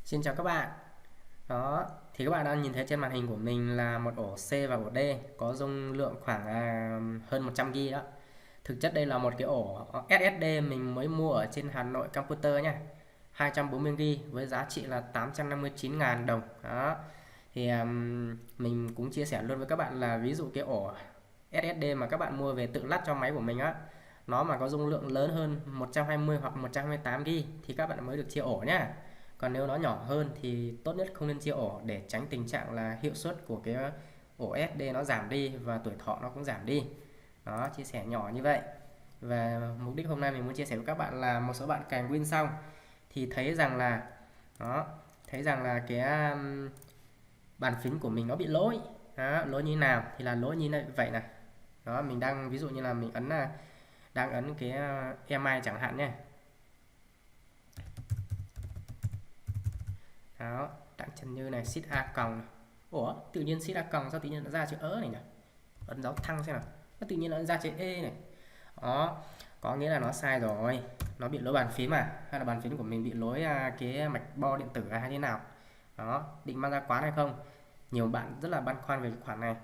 Xin chào các bạn. Đó, thì các bạn đang nhìn thấy trên màn hình của mình là một ổ C và ổ D có dung lượng khoảng hơn 100 GB đó. Thực chất đây là một cái ổ SSD mình mới mua ở trên Hà Nội Computer nha. 240 GB với giá trị là 859.000 đồng. Đó. Thì mình cũng chia sẻ luôn với các bạn là ví dụ cái ổ SSD mà các bạn mua về tự lắp cho máy của mình á, nó mà có dung lượng lớn hơn 120 hoặc 128 GB thì các bạn mới được chia ổ nhá. Còn nếu nó nhỏ hơn thì tốt nhất không nên chia ổ để tránh tình trạng là hiệu suất của cái ổ SD nó giảm đi và tuổi thọ nó cũng giảm đi. Đó, chia sẻ nhỏ như vậy. Và mục đích hôm nay mình muốn chia sẻ với các bạn là một số bạn cài Win xong thì thấy rằng là đó, thấy rằng là cái bàn phím của mình nó bị lỗi. Đó, lỗi như nào thì là lỗi như vậy này. Đó, mình đang ví dụ như là mình đang ấn cái emi chẳng hạn nhé. Đó, Đặng Trần Như này, shift A còng này. Ủa, tự nhiên shift A còng sao tự nhiên nó ra chữ ớ này nhỉ? Ấn dấu thăng xem nào. Nó tự nhiên nó ra chữ E này. Đó, có nghĩa là nó sai rồi. Nó bị lỗi bàn phím à? Hay là bàn phím của mình bị lỗi cái mạch bo điện tử hay thế nào? Đó, định mang ra quán hay không? Nhiều bạn rất là băn khoăn về cái khoản này.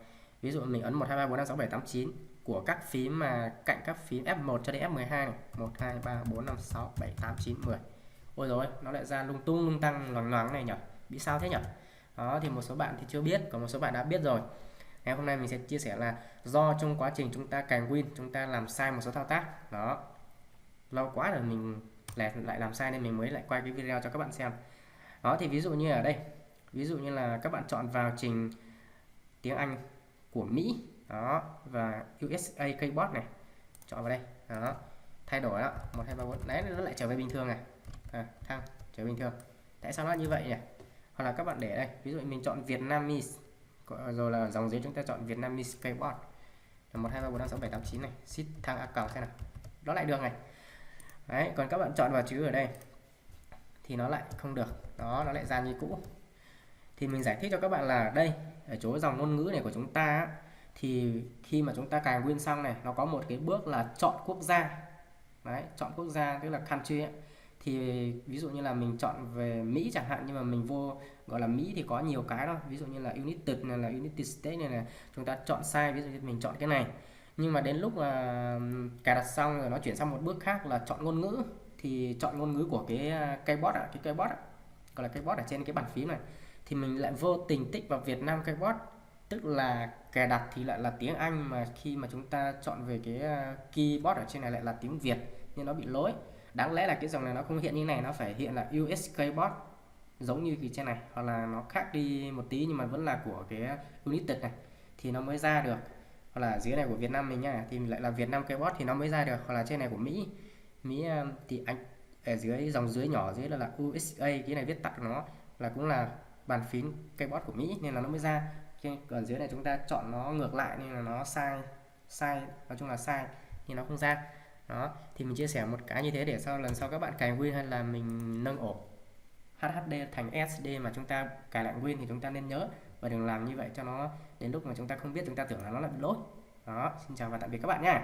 Ví dụ mình ấn 1 2 3 4 5 6 7 8 9 của các phím mà cạnh các phím F1 cho đến F12 này, 1 2 3 4 5 6 7 8 9 10. Ôi rồi, nó lại ra lung tung lung tăng loằng loáng này nhỉ? Bị sao thế nhỉ? Đó thì một số bạn thì chưa biết, còn một số bạn đã biết rồi. Ngày hôm nay mình sẽ chia sẻ là do trong quá trình chúng ta cài Win chúng ta làm sai một số thao tác. Đó. Lâu quá rồi mình lại làm sai nên mình mới lại quay cái video cho các bạn xem. Đó thì ví dụ như ở đây, ví dụ như là các bạn chọn vào trình tiếng Anh của Mỹ. Đó, và USA Keyboard này. Chọn vào đây. Đó. Thay đổi đó, 1 2 3 4. Đấy, nó lại trở về bình thường này. Thăng trở bình thường. Tại sao nó như vậy nhỉ? Hoặc là các bạn để đây, ví dụ mình chọn Vietnamese, rồi là dòng dưới chúng ta chọn Vietnamese Keyboard, 1 2 3 4 5 6 7 8 9 này, shift thăng a còng thế nào, nó lại được này. Đấy, còn các bạn chọn vào chữ ở đây thì nó lại không được. Đó, nó lại ra như cũ. Thì mình giải thích cho các bạn là đây, ở chỗ dòng ngôn ngữ này của chúng ta thì khi mà chúng ta cài Win xong này, nó có một cái bước là chọn quốc gia. Đấy, chọn quốc gia tức là country ấy. Thì ví dụ như là mình chọn về Mỹ chẳng hạn, nhưng mà mình vô gọi là Mỹ thì có nhiều cái đó, ví dụ như là United này, là United States này, là chúng ta chọn sai, ví dụ như mình chọn cái này, nhưng mà đến lúc mà cài đặt xong rồi nó chuyển sang một bước khác là chọn ngôn ngữ, thì chọn ngôn ngữ của cái keyboard cái keyboard gọi là keyboard ở trên cái bàn phím này, thì mình lại vô tình tích vào Việt Nam keyboard, tức là cài đặt thì lại là tiếng Anh, mà khi mà chúng ta chọn về cái keyboard ở trên này lại là tiếng Việt, nhưng nó bị lỗi. Đáng lẽ là cái dòng này nó không hiện như này, nó phải hiện là US keyboard giống như cái trên này, hoặc là nó khác đi một tí nhưng mà vẫn là của cái United này thì nó mới ra được, hoặc là dưới này của Việt Nam mình nhá thì lại là Việt Nam keyboard thì nó mới ra được, hoặc là trên này của Mỹ thì anh ở dưới dòng dưới nhỏ dưới là USA, cái này viết tắt của nó là cũng là bàn phím keyboard của Mỹ nên là nó mới ra. Ở dưới này chúng ta chọn nó ngược lại nên là nó sai, nói chung là sai thì nó không ra. Đó, thì mình chia sẻ một cái như thế để sau lần sau các bạn cài Win hay là mình nâng ổ HHD thành SD mà chúng ta cài lại Win thì chúng ta nên nhớ và đừng làm như vậy cho nó đến lúc mà chúng ta không biết chúng ta tưởng là nó là bị lỗi. Đó, xin chào và tạm biệt các bạn nhé.